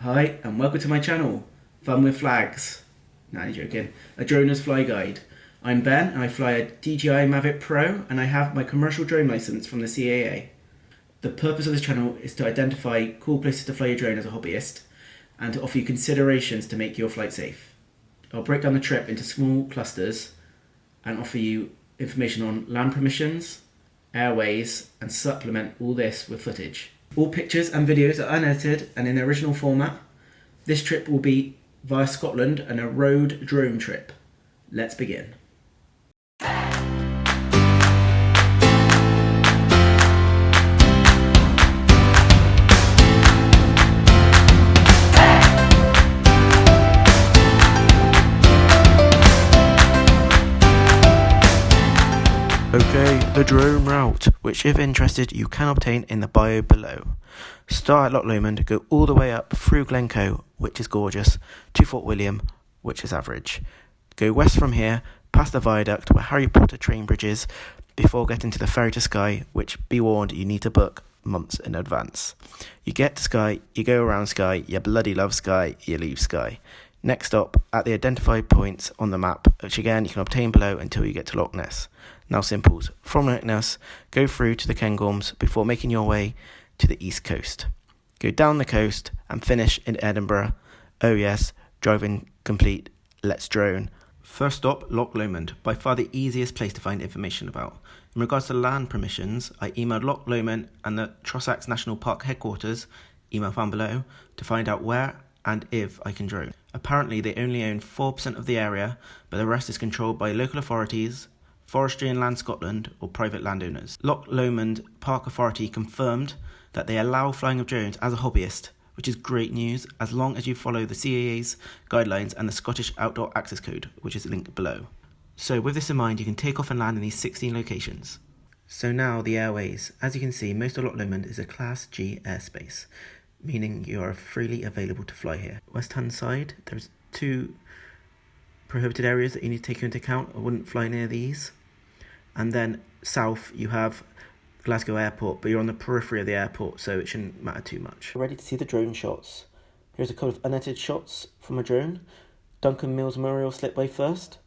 Hi and welcome to my channel, Fun with Flags. Nah, you're joking. A droner's fly guide. I'm Ben and I fly a DJI Mavic Pro and I have my commercial drone license from the CAA. The purpose of this channel is to identify cool places to fly your drone as a hobbyist and to offer you considerations to make your flight safe. I'll break down the trip into small clusters and offer you information on land permissions, airways, and supplement all this with footage. All pictures and videos are unedited and in their original format. This trip will be via Scotland and a road drone trip. Let's begin. Okay, the drone route, which if interested you can obtain in the bio below. Start at Loch Lomond, go all the way up through Glencoe, which is gorgeous, to Fort William, which is average. Go west from here, past the viaduct where Harry Potter train bridge is, before getting to the ferry to Skye, which, be warned, you need to book months in advance. You get to Skye, you go around Skye, you bloody love Skye, you leave Skye. Next stop, at the identified points on the map, which again you can obtain below until you get to Loch Ness. Now simples, from Loch Ness, go through to the Cairngorms before making your way to the east coast. Go down the coast and finish in Edinburgh. Oh yes, driving complete, let's drone. First stop, Loch Lomond, by far the easiest place to find information about. In regards to land permissions, I emailed Loch Lomond and the Trossachs National Park headquarters, email found below, to find out where and if I can drone. Apparently they only own 4% of the area, but the rest is controlled by local authorities, Forestry and Land Scotland or private landowners. Loch Lomond Park Authority confirmed that they allow flying of drones as a hobbyist, which is great news as long as you follow the CAA's guidelines and the Scottish Outdoor Access Code, which is linked below. So with this in mind, you can take off and land in these 16 locations. So now the airways. As you can see, most of Loch Lomond is a Class G airspace, meaning you are freely available to fly here. West hand side, there's 2 prohibited areas that you need to take into account. I wouldn't fly near these. And then south you have Glasgow Airport, but you're on the periphery of the airport, so it shouldn't matter too much. Ready to see the drone shots. Here's a couple of unedited shots from a drone. Duncan Mills Memorial Slipway first,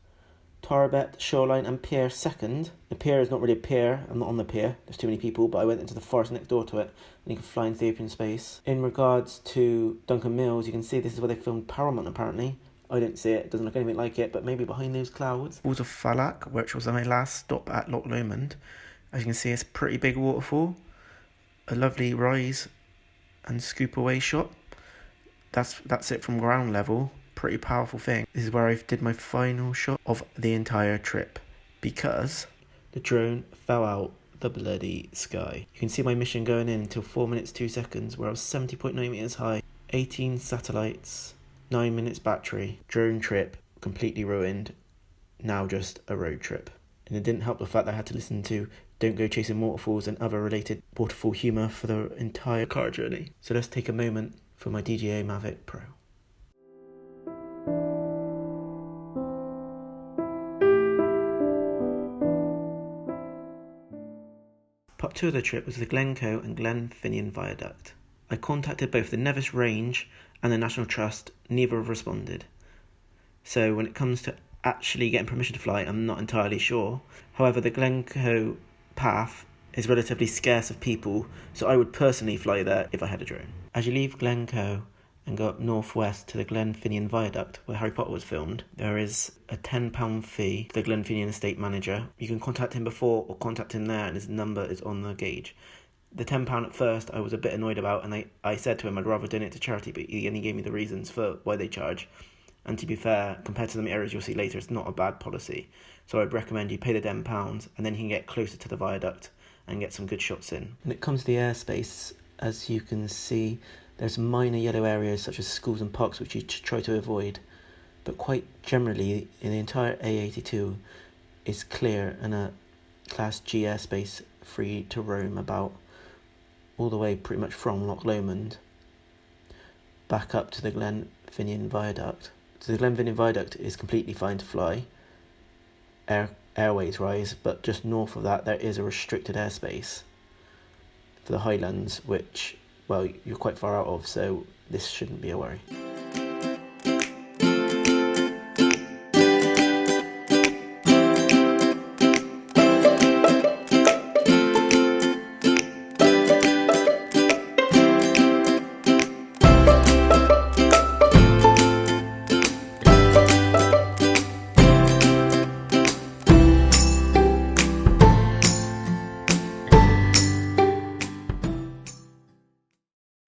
Tarbet Shoreline and Pier second. The pier is not really a pier, I'm not on the pier, there's too many people, but I went into the forest next door to it and you can fly into the open space. In regards to Duncan Mills, you can see this is where they filmed Paramount apparently. I didn't see it, doesn't look anything like it, but maybe behind those clouds. Falls of Falak, which was my last stop at Loch Lomond. As you can see, it's a pretty big waterfall. A lovely rise and scoop away shot. That's it from ground level. Pretty powerful thing. This is where I did my final shot of the entire trip because the drone fell out the bloody sky. You can see my mission going in until 4 minutes 2 seconds where I was 70.9 meters high, 18 satellites, 9 minutes battery, drone trip completely ruined, now just a road trip. And it didn't help the fact that I had to listen to Don't Go Chasing Waterfalls and other related waterfall humour for the entire car journey. So let's take a moment for my DJI Mavic Pro. Part 2 of the trip was the Glencoe and Glenfinnan Viaduct. I contacted both the Nevis Range and the National Trust, neither have responded. So when it comes to actually getting permission to fly, I'm not entirely sure. However, the Glencoe path is relatively scarce of people, so I would personally fly there if I had a drone. As you leave Glencoe and go up northwest to the Glenfinnan Viaduct, where Harry Potter was filmed, there is a £10 fee to the Glenfinnan Estate Manager. You can contact him before or contact him there, and his number is on the gauge. The £10 at first I was a bit annoyed about, and I said to him I'd rather donate to charity, but he only gave me the reasons for why they charge. And to be fair, compared to the areas you'll see later, it's not a bad policy. So I'd recommend you pay the £10 and then you can get closer to the viaduct and get some good shots in. When it comes to the airspace, as you can see, there's minor yellow areas such as schools and parks which you try to avoid. But quite generally, in the entire A82 is clear and a Class G airspace free to roam about all the way pretty much from Loch Lomond back up to the Glenfinnan Viaduct. So the Glenfinnan Viaduct is completely fine to fly, Airways rise, but just north of that there is a restricted airspace for the Highlands, which well, you're quite far out of, so this shouldn't be a worry.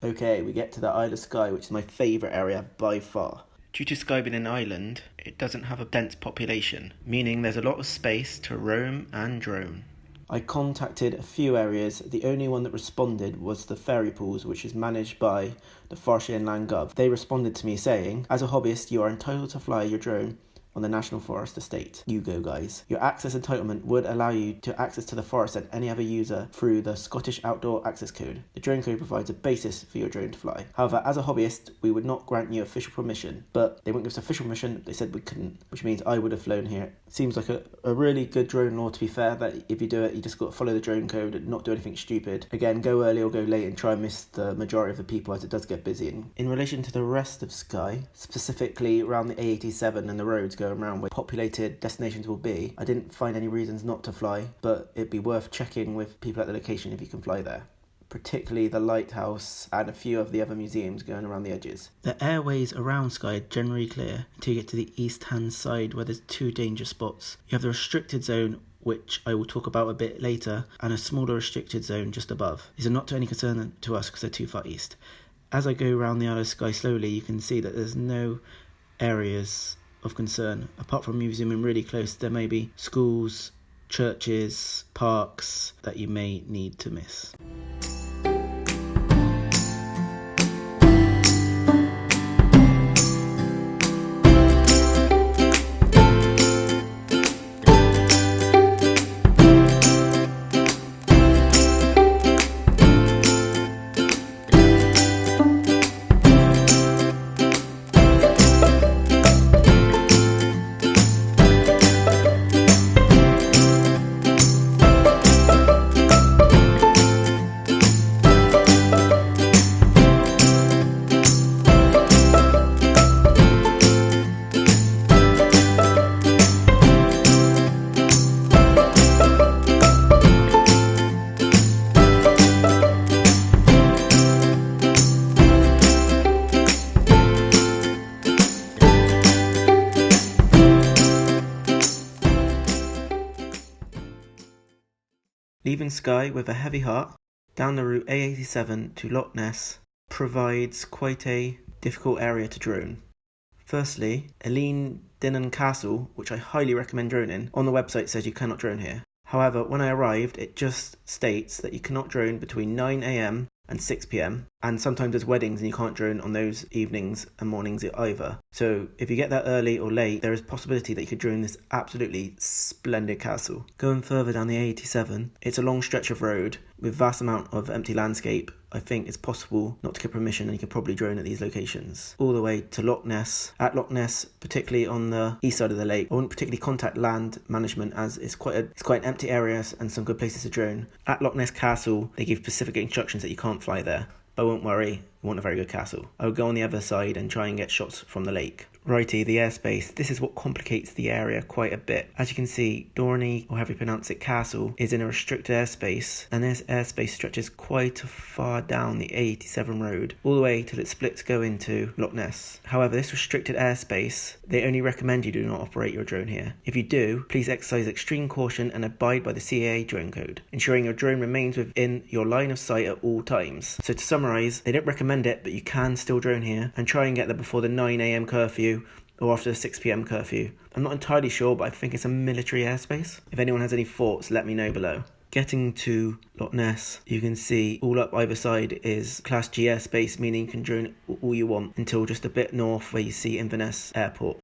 Okay, we get to the Isle of Skye, which is my favourite area by far. Due to Skye being an island, it doesn't have a dense population, meaning there's a lot of space to roam and drone. I contacted a few areas. The only one that responded was the ferry pools, which is managed by the Forestry and Land Gov. They responded to me saying, as a hobbyist, you are entitled to fly your drone on the National Forest Estate. You go, guys. Your access entitlement would allow you to access to the forest and any other user through the Scottish Outdoor Access Code. The drone code provides a basis for your drone to fly. However, as a hobbyist, we would not grant you official permission, but they wouldn't give us official permission. They said we couldn't, which means I would have flown here. Seems like a really good drone law, to be fair, that if you do it, you just got to follow the drone code and not do anything stupid. Again, go early or go late and try and miss the majority of the people, as it does get busy. And in relation to the rest of Skye, specifically around the A87 and the roads going around where populated destinations will be, I didn't find any reasons not to fly, but it'd be worth checking with people at the location if you can fly there. Particularly the lighthouse and a few of the other museums going around the edges. The airways around Skye are generally clear until you get to the east-hand side where there's 2 danger spots. You have the restricted zone, which I will talk about a bit later, and a smaller restricted zone just above. These are not to any concern to us because they're too far east. As I go around the Isle of Skye slowly, you can see that there's no areas of concern. Apart from museum really close, there may be schools, churches, parks that you may need to miss. Leaving Skye with a heavy heart, down the route A87 to Loch Ness provides quite a difficult area to drone. Firstly, Glenfinnan Castle, which I highly recommend droning, on the website says you cannot drone here. However, when I arrived, it just states that you cannot drone between 9 AM and 6 PM, and sometimes there's weddings and you can't drone on those evenings and mornings either. So if you get there early or late, there is a possibility that you could drone this absolutely splendid castle. Going further down the A87, it's a long stretch of road with vast amount of empty landscape. I think it's possible not to get permission and you could probably drone at these locations. All the way to Loch Ness. At Loch Ness, particularly on the east side of the lake, I wouldn't particularly contact land management as it's quite an empty area and some good places to drone. At Loch Ness Castle, they give specific instructions that you can't fly there. But won't worry, you want a very good castle. I would go on the other side and try and get shots from the lake. Righty, the airspace. This is what complicates the area quite a bit. As you can see, Dorney, or however you pronounce it, Castle, is in a restricted airspace, and this airspace stretches quite far down the A87 road, all the way till it splits go into Loch Ness. However, this restricted airspace, they only recommend you do not operate your drone here. If you do, please exercise extreme caution and abide by the CAA drone code, ensuring your drone remains within your line of sight at all times. So to summarise, they don't recommend it, but you can still drone here, and try and get there before the 9 AM curfew, or after the 6 PM curfew. I'm not entirely sure, but I think it's a military airspace. If anyone has any thoughts, let me know below. Getting to Loch Ness, you can see all up either side is Class G airspace, meaning you can drone all you want until just a bit north where you see Inverness Airport.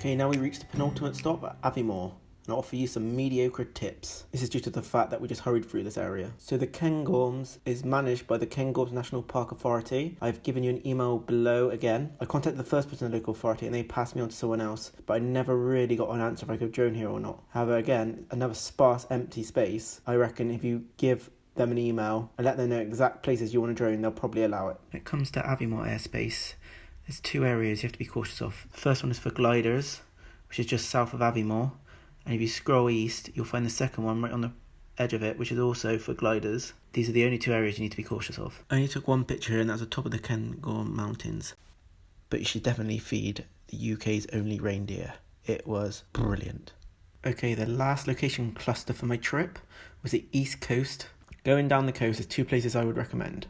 Okay, now we reach the penultimate stop at Aviemore, and I'll offer you some mediocre tips. This is due to the fact that we just hurried through this area. So the Cairngorms is managed by the Cairngorms National Park Authority. I've given you an email below again. I contacted the first person in the local authority and they passed me on to someone else, but I never really got an answer if I could drone here or not. However, again, another sparse empty space. I reckon if you give them an email and let them know exact places you want to drone, they'll probably allow it. When it comes to Aviemore airspace, there's two areas you have to be cautious of. The first one is for gliders, which is just south of Aviemore. And if you scroll east, you'll find the second one right on the edge of it, which is also for gliders. These are the only two areas you need to be cautious of. I only took one picture here, and that's the top of the Cairngorms Mountains. But you should definitely feed the UK's only reindeer. It was brilliant. Okay, the last location cluster for my trip was the East Coast. Going down the coast, there's two places I would recommend.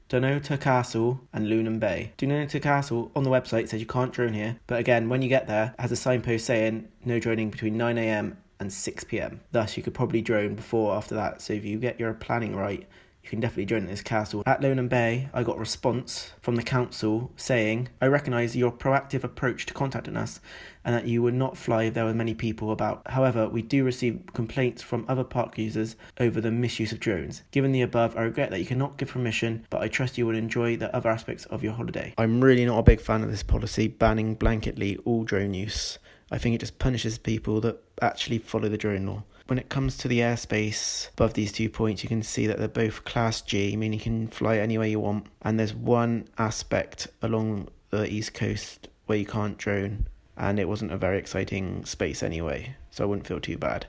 Dunnottar Castle and Lomond Bay. Dunnottar Castle on the website says you can't drone here, but again, when you get there, it has a signpost saying no droning between 9 AM and 6 PM. Thus, you could probably drone before or after that, so if you get your planning right, you can definitely drone at this castle. At Lomond Bay, I got a response from the council saying, I recognise your proactive approach to contacting us and that you would not fly if there were many people about. However, we do receive complaints from other park users over the misuse of drones. Given the above, I regret that you cannot give permission, but I trust you will enjoy the other aspects of your holiday. I'm really not a big fan of this policy banning blanketly all drone use. I think it just punishes people that actually follow the drone law. When it comes to the airspace above these 2 points, you can see that they're both Class G, meaning you can fly anywhere you want. And there's one aspect along the East Coast where you can't drone, and it wasn't a very exciting space anyway, so I wouldn't feel too bad.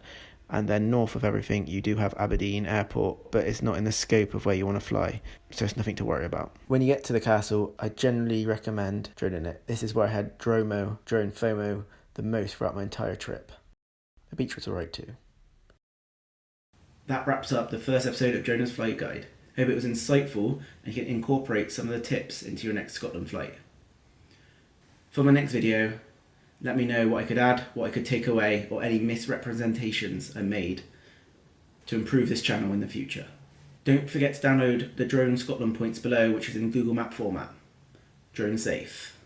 And then north of everything, you do have Aberdeen Airport, but it's not in the scope of where you want to fly, so it's nothing to worry about. When you get to the castle, I generally recommend droning it. This is where I had drone FOMO the most throughout my entire trip. The beach was alright too. That wraps up the first episode of Jonah's Flight Guide. Hope it was insightful and you can incorporate some of the tips into your next Scotland flight. For my next video, let me know what I could add, what I could take away, or any misrepresentations I made to improve this channel in the future. Don't forget to download the Drone Scotland points below, which is in Google Map format. Drone safe.